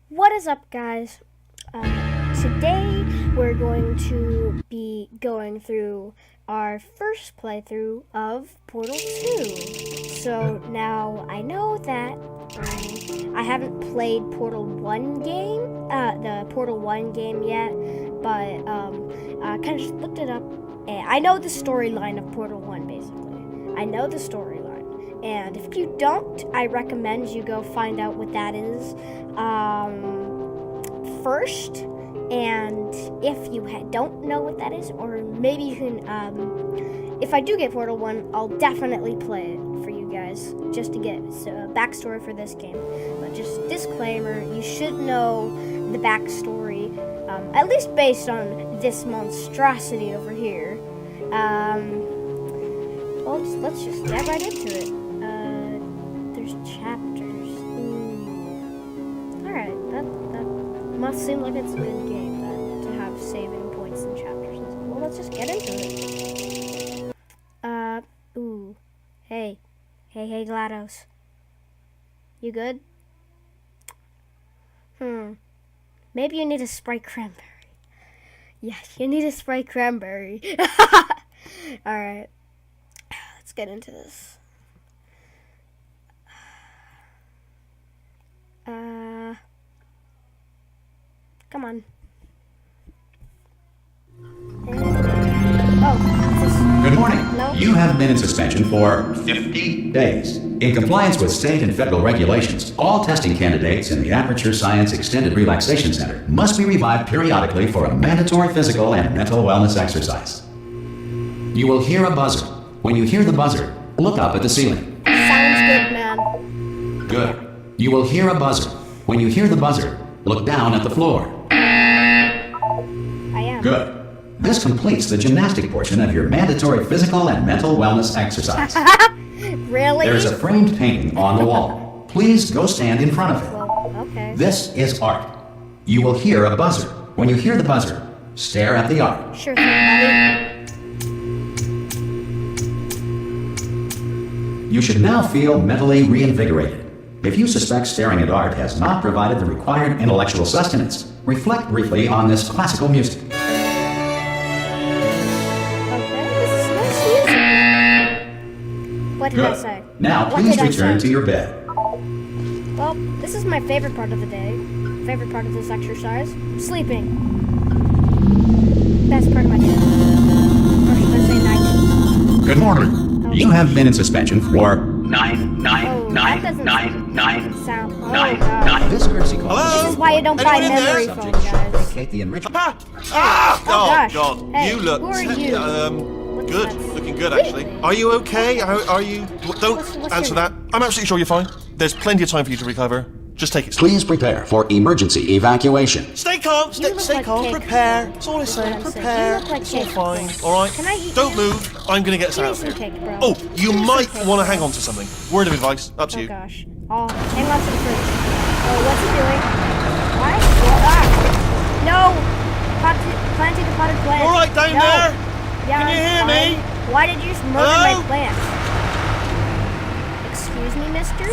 What is up, guys? Today we're going to be going through our first playthrough of Portal 2. So now I know that I haven't played Portal 1 game, the Portal 1 game yet, but I kind of just looked it up. And I know the storyline of Portal 1, basically. I know the storyline. And if you don't, I recommend you go find out what that is first. And if you don't know what that is, or maybe you can, if I do get Portal 1, I'll definitely play it for you guys, just to get a backstory for this game. But just disclaimer, you should know the backstory, at least based on this monstrosity over here. Well, let's just get right into it. There's chapters. Alright, that must seem like it's a good game then, to have saving points and chapters. Well, let's just get into it. Ooh. Hey, GLaDOS. You good? Maybe you need a Sprite cranberry. Yes, you need a Sprite cranberry. Alright. Let's get into this. Come on. Good morning. No? You have been in suspension for 50 days. In compliance with state and federal regulations, all testing candidates in the Aperture Science Extended Relaxation Center must be revived periodically for a mandatory physical and mental wellness exercise. You will hear a buzzer. When you hear the buzzer, look up at the ceiling. Sounds good, man. Good. You will hear a buzzer. When you hear the buzzer, look down at the floor. I am. Good. This completes the gymnastic portion of your mandatory physical and mental wellness exercise. Really? There's a framed painting on the wall. Please go stand in front of it. Well, okay. This is art. You will hear a buzzer. When you hear the buzzer, stare at the art. Sure thing, buddy. You should now feel mentally reinvigorated. If you suspect staring at art has not provided the required intellectual sustenance, reflect briefly on this classical music. What did I say? Now, What please did I return say? to your bed. Well, this is my favorite part of the day. Favorite part of this exercise. Sleeping. Best part of my day. Or should I say night? Good morning. Oh. You have been in suspension for Sound. Oh, nine. God. This courtesy call. This is why you don't buy Anyone in memory there? foam, guys. Indicate the enrichment. Oh, gosh. God. Hey, You look who are you? What's good. that? Looking good, actually. Are you okay? Are you... Don't What's answer your- that. I'm absolutely sure you're fine. There's plenty of time for you to recover. Just take it slow. Please prepare for emergency evacuation. Stay calm. You look Stay like calm. cake. Prepare. That's all I That's what say. I'm saying. Prepare. You look like It's all cake. fine. All right? Can I eat Don't you? move. I'm going to get us Give me out of some here. cake, bro. Oh, you Give me some might cake. want to hang on to something. Word of advice. Up to Oh, you. gosh. Oh, hang on to the fridge. Oh, what's he doing? What? No! Planting the potted plant. All right down No. there? Yeah, Can you I'm hear fine. me? Why did you just murder Hello? my plants? Excuse me, mister?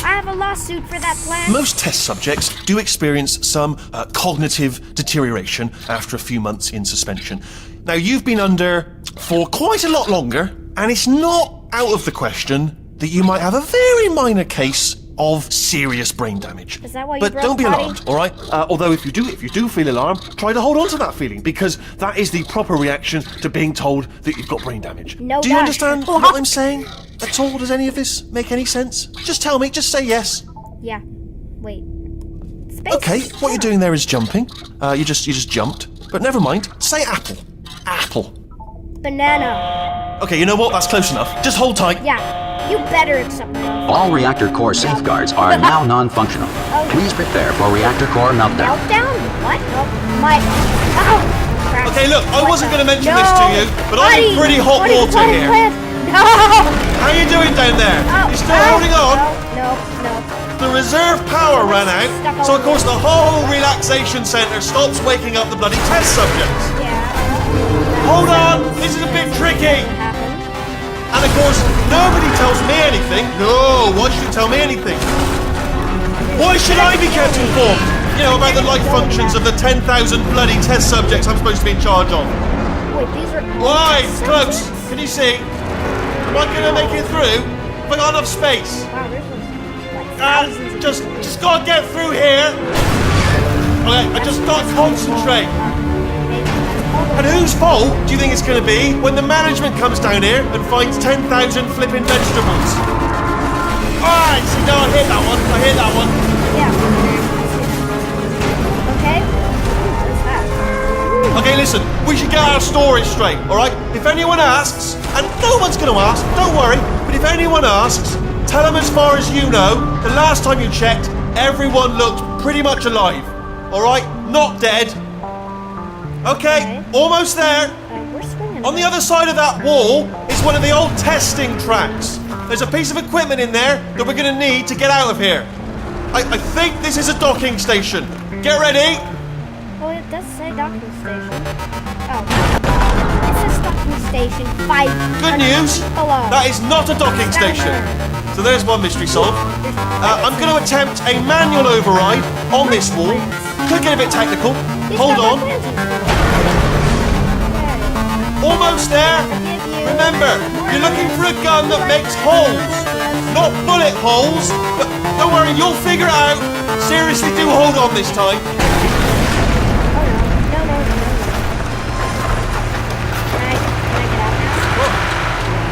I have a lawsuit for that plant. Most test subjects do experience some cognitive deterioration after a few months in suspension. Now, you've been under for quite a lot longer, and it's not out of the question that you might have a very minor case of serious brain damage. Is that why you But broke don't be Potty? alarmed, all right? Although if you do feel alarmed, try to hold on to that feeling, because that is the proper reaction to being told that you've got brain damage. No, do you gosh. understand what I'm saying at all? Does any of this make any sense? Just tell me. Just say yes. Yeah. Wait. Space. Okay, what you're doing there is jumping. You just jumped. But never mind. Say apple. Apple. Banana. Okay, you know what? That's close enough. Just hold tight. Yeah. You better accept that. All reactor core safeguards are now non-functional. Please prepare for reactor core meltdown. Meltdown? What? Oh, my. Ow! Crap. Okay, look, I wasn't going to mention No. this to you, but I'm in pretty hot Buddy, water buddy, here. plant. No! How you doing down there? Oh, You still holding on? No. The reserve power ran out, so of course the whole relaxation centre stops waking up the bloody test subjects. Yeah. Hold on, this is a bit tricky. What happened? And of course, nobody tells me anything. No, why should you tell me anything? Why should I be kept informed? You know, about the life functions of the 10,000 bloody test subjects I'm supposed to be in charge of. Wait, these are all Why? test Close. subjects? Can you see? Am I gonna make it through? Have I got enough space? Wow, there's like thousands of Just gotta get through here. Okay, I just gotta concentrate. And whose fault do you think it's going to be when the management comes down here and finds 10,000 flipping vegetables? Alright, see, no, I hit that one. I hit that one. Yeah. Okay. What is that? Okay, listen, we should get our story straight, alright? If anyone asks, and no one's going to ask, don't worry, but if anyone asks, tell them as far as you know, the last time you checked, everyone looked pretty much alive. Alright? Not dead. Okay, almost there. We're swinging. On the other side of that wall is one of the old testing tracks. There's a piece of equipment in there that we're going to need to get out of here. I think this is a docking station. Get ready. Well, it does say docking station. Oh. It says docking station 5. Good news. Hello. That is not a docking station. So there's one mystery solved. I'm going to attempt a manual override on this wall. Could get a bit technical. Hold on. Almost there. Remember, you're looking for a gun that makes holes, not bullet holes. But don't worry, you'll figure it out. Seriously, do hold on this time.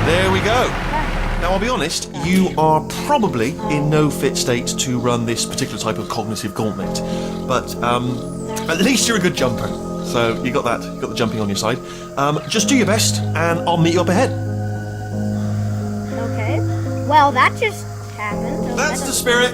There we go. Now, I'll be honest, you are probably in no fit state to run this particular type of cognitive gauntlet. But at least you're a good jumper. So you got that, you got the jumping on your side. Just do your best, and I'll meet you up ahead. Okay. Well, that just happened. That's the spirit.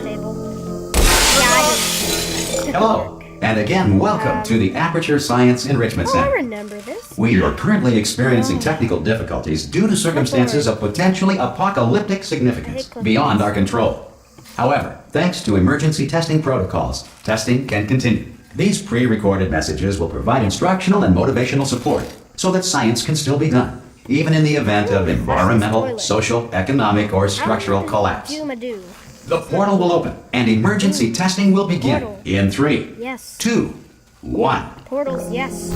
Hello, and again, welcome to the Aperture Science Enrichment I Center. remember this. We are currently experiencing technical difficulties due to circumstances of potentially apocalyptic significance beyond our control. However, thanks to emergency testing protocols, testing can continue. These pre-recorded messages will provide instructional and motivational support so that science can still be done, even in the event of environmental, social, economic, or structural collapse. Doom-a-doo. The portal will open, and emergency testing will begin Portal. in 3, Yes. 2, 1. Portals, yes.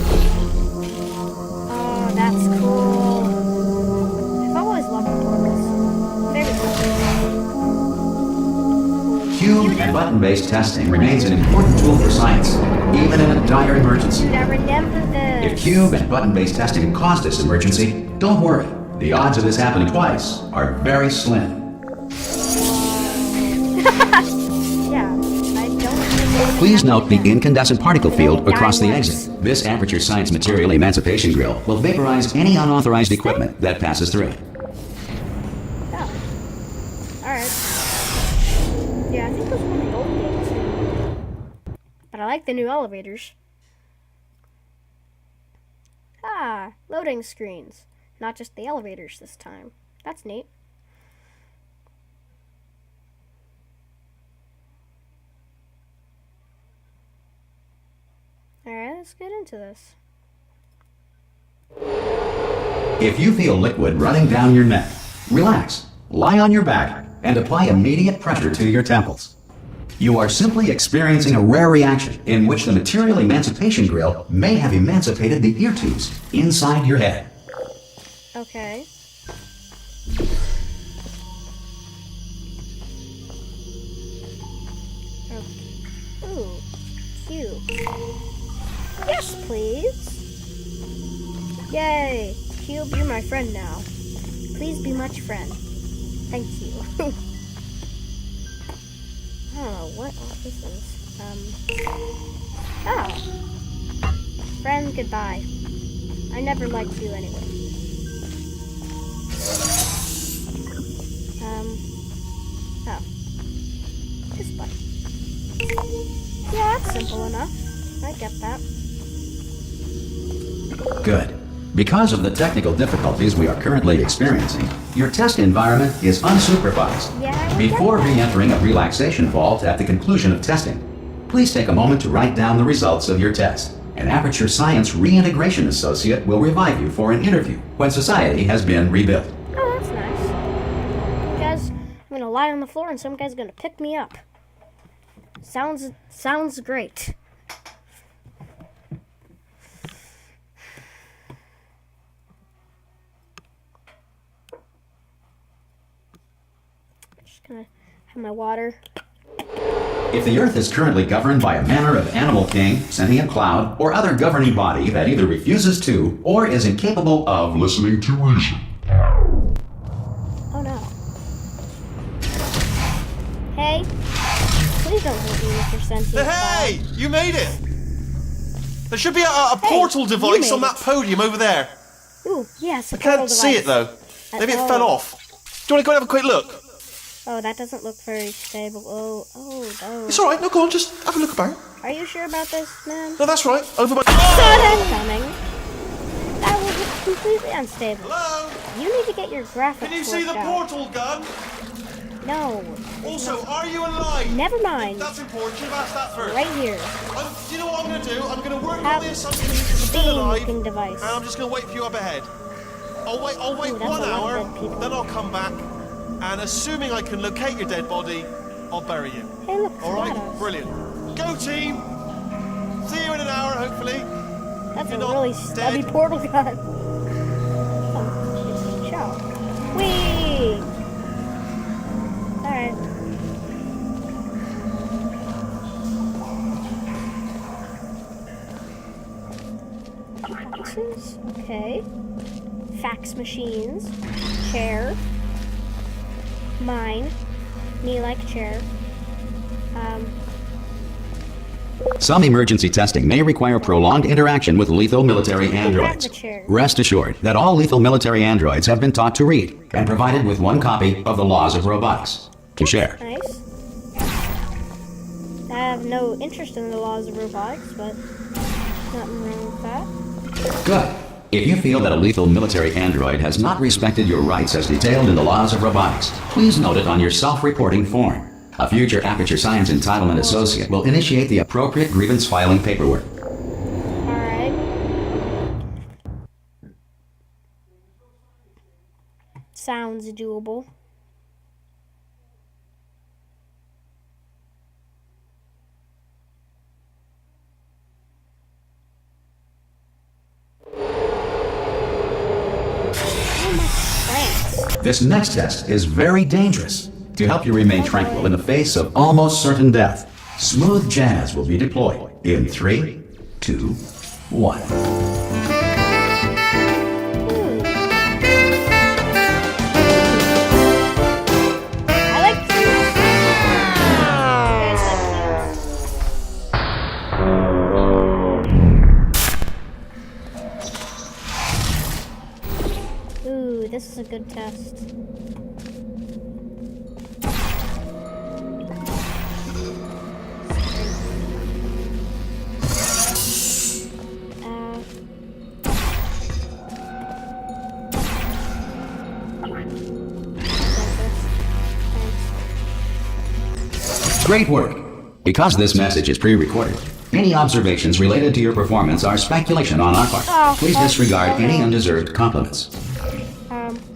Oh, that's cool. I've always loved portals. Very cool. Cube and button-based testing remains an important tool for science, even in a dire emergency. Dude, I remember this. If cube and button-based testing caused this emergency, don't worry. The odds of this happening twice are very slim. Yeah, I don't remember. Please note the incandescent particle field across the exit. This Aperture Science Material Emancipation Grill will vaporize any unauthorized equipment that passes through. Oh. Alright. Yeah, I think those were the old games. But I like the new elevators. Ah, loading screens. Not just the elevators this time. That's neat. Alright, let's get into this. If you feel liquid running down your neck, relax, lie on your back, and apply immediate pressure to your temples. You are simply experiencing a rare reaction in which the Material Emancipation Grill may have emancipated the ear tubes inside your head. Okay. Ooh, cute. Yes, please. Yay. Cube, you're my friend now. Please be much friend. Thank you. I don't know what all this is. Oh. Friend, goodbye. I never liked you anyway. Oh. This button. Yeah, that's simple enough. I get that. Good. Because of the technical difficulties we are currently experiencing, your test environment is unsupervised. Yeah, I get Before that. re-entering a relaxation vault at the conclusion of testing, please take a moment to write down the results of your test. An Aperture Science Reintegration Associate will revive you for an interview when society has been rebuilt. Oh, that's nice. Guys, I'm gonna lie on the floor and some guy's gonna pick me up. Sounds great. Just gonna have my water. If the Earth is currently governed by a manner of animal king, sentient cloud, or other governing body that either refuses to or is incapable of listening to reason. Oh no. Hey, please don't hurt me with your sentient Hey! cloud. You made it! There should be a portal you device made on that it. podium over there. Ooh, yes, a I can't portal see it device. though. Maybe it Oh. fell off. Do you want to go and have a quick look? Oh, that doesn't look very stable. Oh, no. It's alright, no, go on, just have a look about. Are you sure about this, man? No, that's right. Over my. Sudden coming. That was completely unstable. Hello? You need to get your graphics Can you see the worked out. portal gun? No. Also, are you alive? Never mind. That's important. You should have asked that first. Right here. Do you know what I'm going to do? I'm going to work Have on the assumption that you're still alive. looking device. And I'm just going to wait for you up ahead. I'll wait Ooh, that's 1 a lot of hour, dead people. then I'll come back. And assuming I can locate your dead body, I'll bury you. Hey, look, All right? tomatoes. Brilliant. Go, team. See you in an hour, hopefully. That's You're a not really stubby dead. portal gun. Oh, ciao. Whee! Alright. Boxes? Okay. Fax machines. Chair. Mine. Me like chair. Some emergency testing may require prolonged interaction with lethal military androids. the chair. Rest assured that all lethal military androids have been taught to read and provided with one copy of the laws of robotics to share. Nice. I have no interest in the laws of robotics, but nothing wrong with that. Good. If you feel that a lethal military android has not respected your rights as detailed in the laws of robotics, please note it on your self-reporting form. A future Aperture Science Entitlement Associate will initiate the appropriate grievance filing paperwork. Alright. Sounds doable. Oh my plants. This next test is very dangerous. To help you remain tranquil in the face of almost certain death, smooth jazz will be deployed in 3, 2, 1. Ooh. I like cubes. You guys like cubes? Ooh, this is a good test. Great work! Because this message is pre-recorded, any observations related to your performance are speculation on our part. Please disregard any undeserved compliments.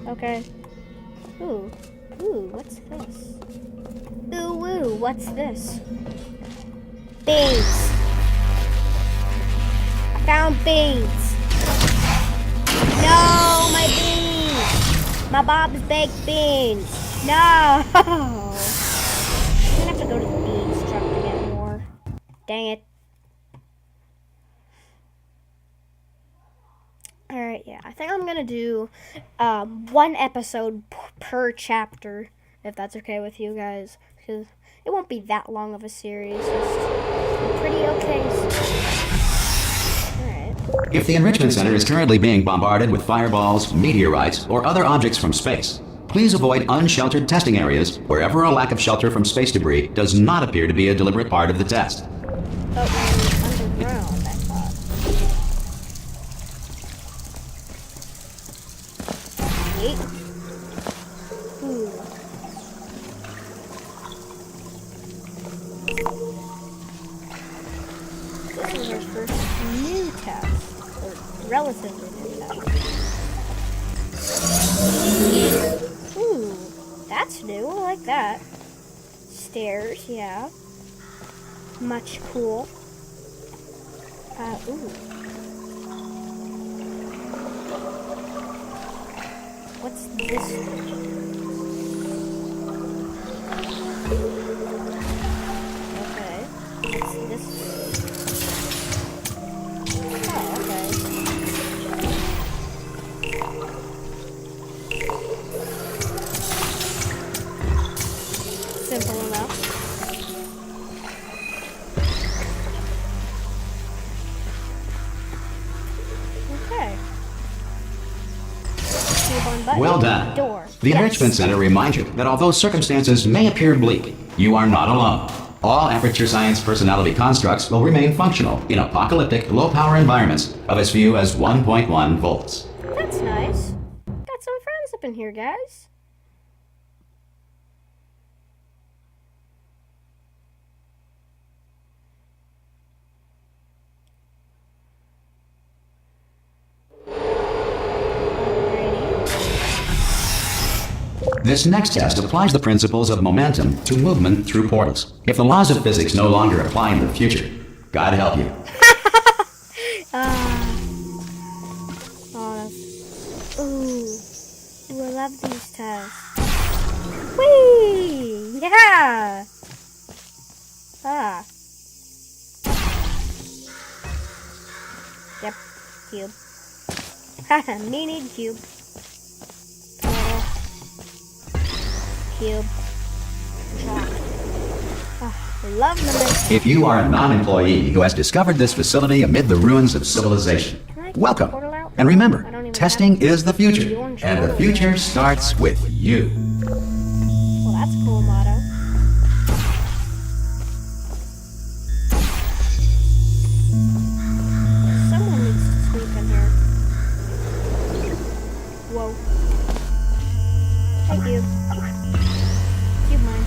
Okay. Ooh, what's this? Ooh, what's this? Beans. I found beans. No, my beans. My Bob's baked beans. No. I'm gonna have to go to the beans truck to get more. Dang it. Alright, yeah. I think I'm gonna do one episode per chapter, if that's okay with you guys. Because it won't be that long of a series. Just pretty okay. Alright. If the Enrichment Center is currently being bombarded with fireballs, meteorites, or other objects from space, please avoid unsheltered testing areas wherever a lack of shelter from space debris does not appear to be a deliberate part of the test. But we're underground, I thought. Yeet. Ooh. This is our first new test, or relatively new test. Ooh, that's new. I like that. Stairs, yeah. much cool. Ooh. What's this? Okay. What's this? Oh, okay. Simple enough. Okay. Keyboard button. Well done. Door. The Yes. Enrichment Center reminds you that although circumstances may appear bleak, you are not alone. All Aperture Science personality constructs will remain functional in apocalyptic, low-power environments of as few as 1.1 volts. That's nice. Got some friends up in here, guys. This next test applies the principles of momentum to movement through portals. If the laws of physics no longer apply in the future, God help you. Ooh, I love these tests. Whee! Yeah! Yep, cube. Haha, needed cube. Cube. Love momentum. If you are a non-employee who has discovered this facility amid the ruins of civilization, welcome. And remember, testing is the future, and the future starts with you. Well, that's a cool motto. Someone needs to sleep in here. Whoa. Thank you. Cube mine.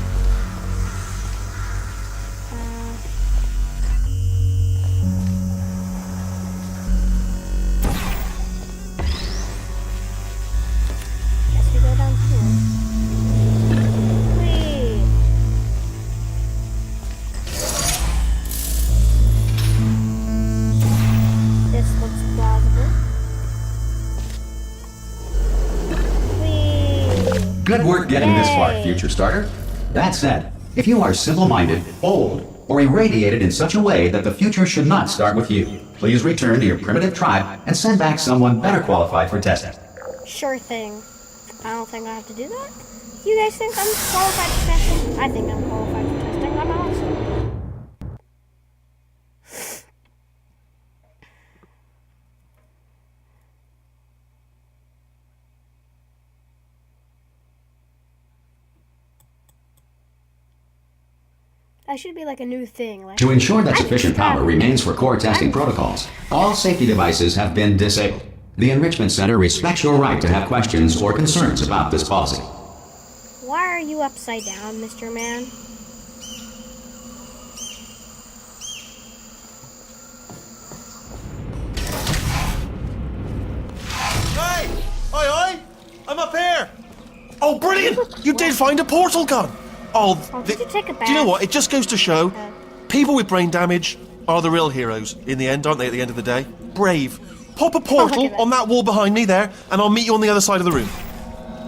Guess we go down here. Whee! This looks plausible. Whee! Good work getting this far, future starter. That said, if you are simple-minded, old, or irradiated in such a way that the future should not start with you, please return to your primitive tribe and send back someone better qualified for testing. Sure thing. I don't think I have to do that. You guys think I'm qualified for testing? I think I'm qualified for testing. I'm awesome. That should be like a new thing. Like, To ensure that sufficient power remains for core testing protocols, all safety devices have been disabled. The Enrichment Center respects your right to have questions or concerns about this policy. why are you upside down, Mr. Man? Hey! Oi! I'm up here! Oh, brilliant! You did find a portal gun! Did you take a bath? Do you know what? It just goes to show Okay. people with brain damage are the real heroes in the end, aren't they, at the end of the day? Brave. Pop a portal at that. on that wall behind me there, and I'll meet you on the other side of the room.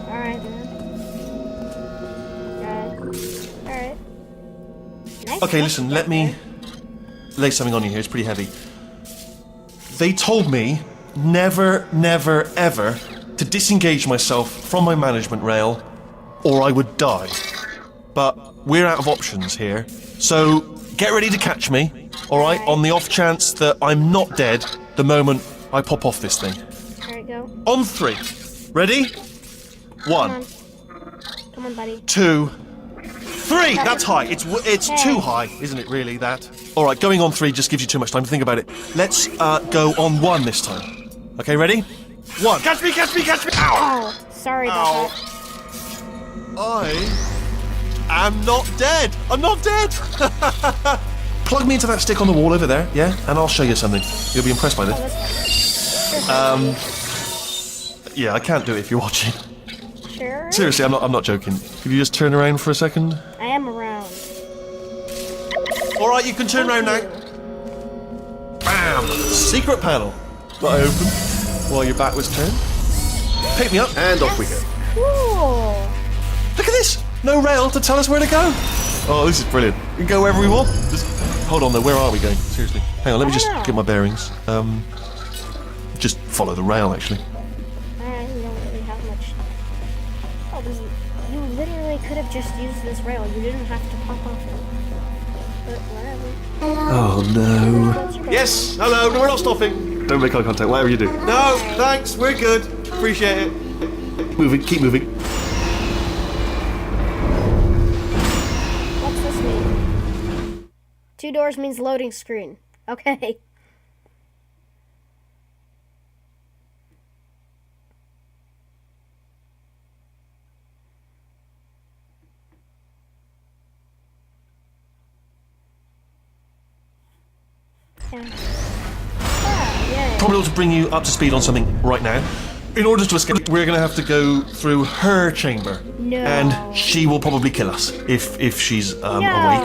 Alright, man. Alright. Nice. Okay, listen, let me lay something on you here. It's pretty heavy. They told me never, never, ever to disengage myself from my management rail or I would die. But we're out of options here. So get ready to catch me, alright? On the off chance that I'm not dead the moment I pop off this thing. Alright, go. On 3. Ready? Come 1, on. Come on, buddy. 2, 3! That's high. It's too high, isn't it, really, that? Alright, going on 3 just gives you too much time to think about it. Let's go on 1 this time. Okay, ready? 1. Catch me, catch me, catch me! Ow! Oh, sorry about that. I am not dead! I'm not dead! Plug me into that stick on the wall over there, yeah? And I'll show you something. You'll be impressed by Oh, this. this one. Yeah, I can't do it if you're watching. Sure. Seriously, I'm not joking. Could you just turn around for a second? I am around. Alright, you can turn around now. Bam! Secret panel. That I opened while your back was turned. Pick me up, and off we go. Cool. Look at this! No rail to tell us where to go. Oh, this is brilliant. We can go wherever we want. Just hold on though, where are we going? Seriously. Hang on, let me just get my bearings. Just follow the rail, actually. Alright, we don't really have much. Oh, you literally could have just used this rail. You didn't have to pop off it. But whatever. Oh no. Yes, hello, no, we're not stopping. Don't make eye contact, whatever you do. No, thanks, we're good. Appreciate it. Moving, keep moving. What's this mean? 2 doors means loading screen. Okay. Probably ought to bring you up to speed on something right now. In order to escape, we're going to have to go through her chamber. No. And she will probably kill us if she's awake.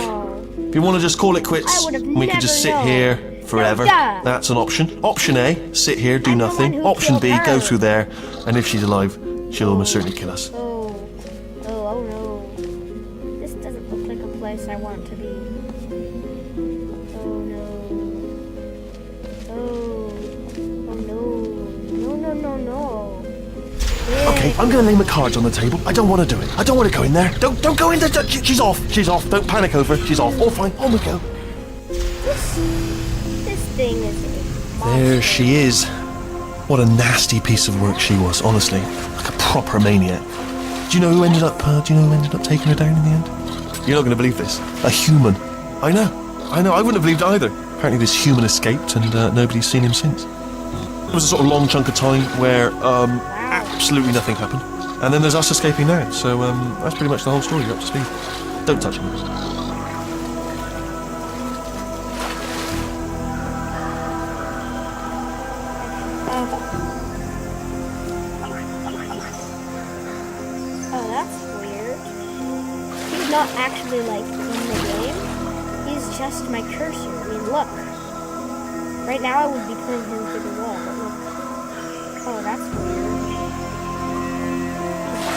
If you want to just call it quits, I would have we can just sit never here known. forever. No, duh. That's an option. Option A, sit here, do I'm the one nothing. who Option killed B, her. go through there, and if she's alive, she'll almost certainly kill us. Oh no. This doesn't look like a place I want to be. Oh no. Oh no. Okay, I'm going to lay my cards on the table. I don't want to do it. I don't want to go in there. Don't go in there. She's off. She's off. Don't panic over. She's off. All fine. On we go. This thing is a monster. There she is. What a nasty piece of work she was, honestly. Like a proper maniac. Do you know who ended up taking her down in the end? You're not going to believe this. A human. I know. I wouldn't have believed it either. Apparently this human escaped and nobody's seen him since. There was a sort of long chunk of time where absolutely nothing happened. And then there's us escaping now. So that's pretty much the whole story. You're up to speed. Don't touch him. Oh, that's weird. He's not actually like in the game. He's just my cursor. I mean, look. Right now I would be putting him through the wall, but look. Oh, that's weird.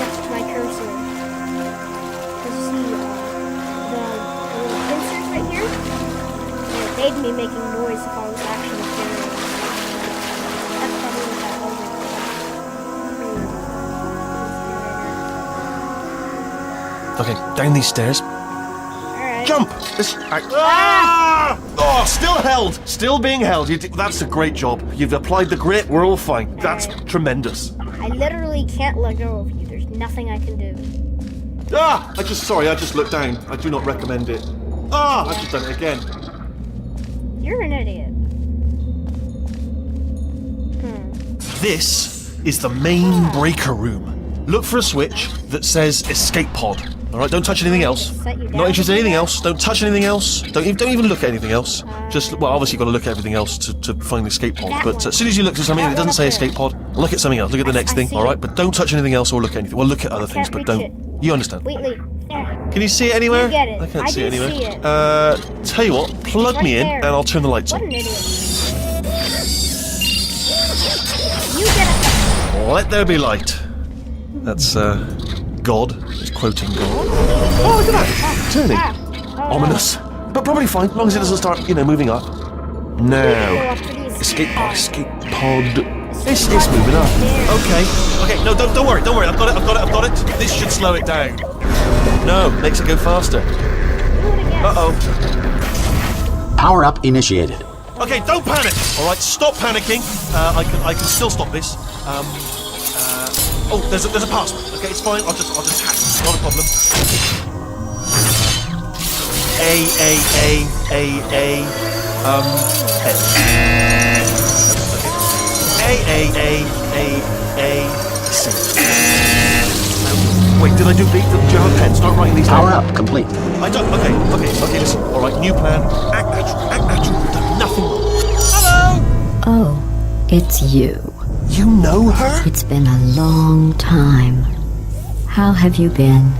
It's just my cursor. Because you see, the little pincers right here? They'd be making noise if I was actually carrying. That's probably what that was. Okay, down these stairs. Alright. Jump! Ah! Oh, still held! Still being held. That's a great job. You've applied the grit. We're all fine. That's tremendous. I literally can't let go of you. There's nothing I can do. Ah! I just looked down. I do not recommend it. Ah! I've just done it again. You're an idiot. This is the main breaker room. Look for a switch that says escape pod. Alright, don't touch anything else. Set you down Not interested in to do anything that? else. Don't touch anything else. Don't even look at anything else. Just, well, obviously you've got to look at everything else to find the escape pod. That But one. as soon as you look at something That that doesn't one say up there. escape pod, look at something else. Look at the next I thing, see alright? it. But don't touch anything else or look at anything. Well, look at other things, Can't but reach don't. it. You understand? Wait. There. Can you see it anywhere? You get it. I can't I see it do anywhere. see it. Tell you what, plug Right me in there. and I'll turn the lights What on. an idiot. You get it. Let there be light. That's, God. He's quoting God. Oh, look at that! Turning. Oh, Ominous. But probably fine, as long as it doesn't start, moving up. Now. Escape pod. It's moving up. Okay, no, don't worry. I've got it. This should slow it down. No, makes it go faster. Uh-oh. Power up initiated. Okay, don't panic. All right, stop panicking. I can still stop this. Oh, there's a password. Okay, it's fine. I'll just hack. Not a problem. A. C. Wait, did I do big? Do you have a pen? Start writing these down. Power up complete. I don't. Okay, listen. All right, new plan. Act natural. We've done nothing wrong. Hello. Oh, it's you. You know her? It's been a long time. How have you been?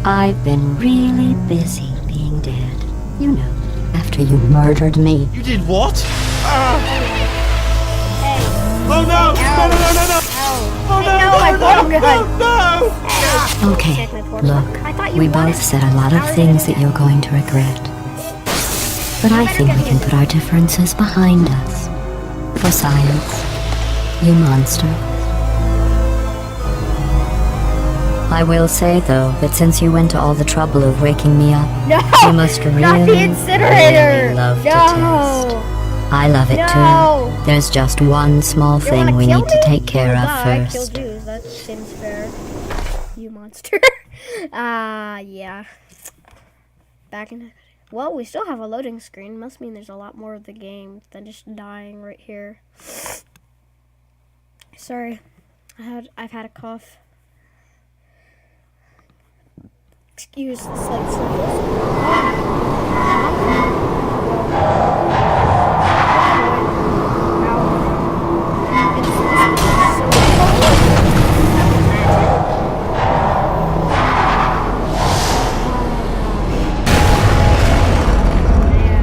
I've been really busy being dead. You know, after you murdered me. You did what? Hey. Oh no! No, no, no, no, no! Oh no! No, my portal gun. No! Okay, Check my portal. look, I thought you we wanted- both said a lot of things that you're going to regret. But I think we can put our differences behind us. For science, you monster. I will say, though, that since you went to all the trouble of waking me up, No, you must really, not the incinerator. really love to No. test. I love it No. too. There's just one small You wanna thing we kill need to me? take care of I killed first. you. That seems fair. You monster. Yeah. Back in. Well, we still have a loading screen. Must mean there's a lot more of the game than just dying right here. Sorry, I've had a cough. Excuse the slight sniffles.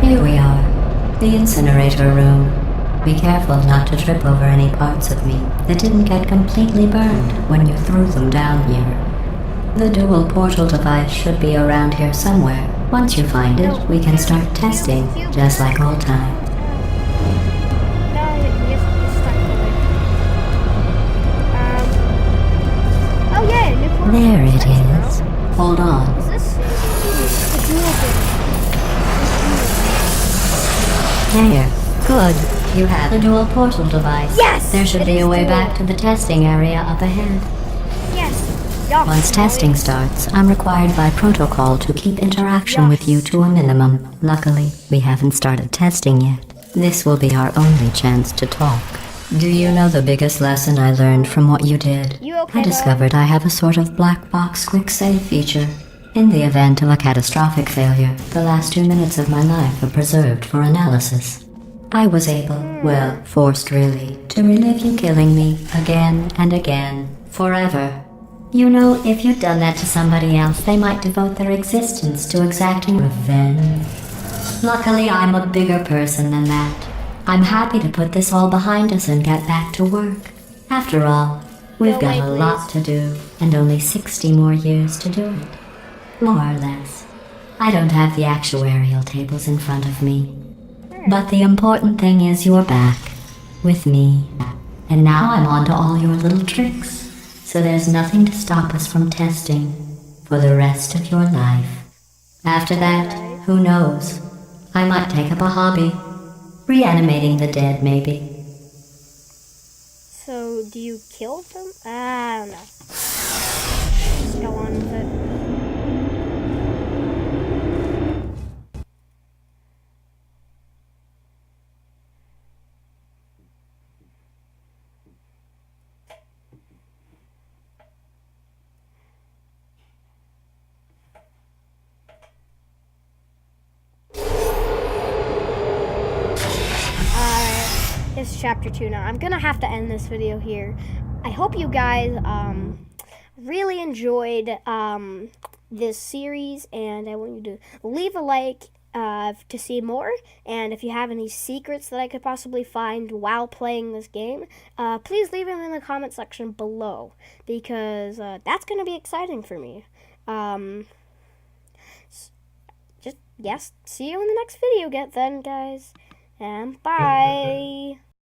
Here we are, the incinerator room. Be careful not to trip over any parts of me that didn't get completely burned when you threw them down here. The dual portal device should be around here somewhere. Once you find it, we can start testing, just like old times. Oh yeah, new portal. There it is. Hold on. Is this the dual thing? There. Good. You have a dual portal device. Yes! There should It be is a way dual. back to the testing area up ahead. Yes. Yeah. Once testing starts, I'm required by protocol to keep interaction with you to a minimum. Luckily, we haven't started testing yet. This will be our only chance to talk. Do you know the biggest lesson I learned from what you did? You okay, I bud? discovered I have a sort of black box quick save feature. In the event of a catastrophic failure, the last 2 minutes of my life are preserved for analysis. I was able, well, forced really, to relive you killing me again and again, forever. You know, if you'd done that to somebody else, they might devote their existence to exacting revenge. Luckily, I'm a bigger person than that. I'm happy to put this all behind us and get back to work. After all, we've Go got away, a lot to do, and only 60 more years to do it. More or less. I don't have the actuarial tables in front of me. But the important thing is you're back, with me. And now I'm on to all your little tricks. So there's nothing to stop us from testing for the rest of your life. After that, who knows? I might take up a hobby. Reanimating the dead, maybe. So, do you kill them? I don't know. Just go on with it. It's chapter 2 now. I'm gonna have to end this video here. I hope you guys really enjoyed this series, and I want you to leave a like to see more. And if you have any secrets that I could possibly find while playing this game, please leave them in the comment section below, because that's gonna be exciting for me. Just yes, see you in the next video then, guys, and bye.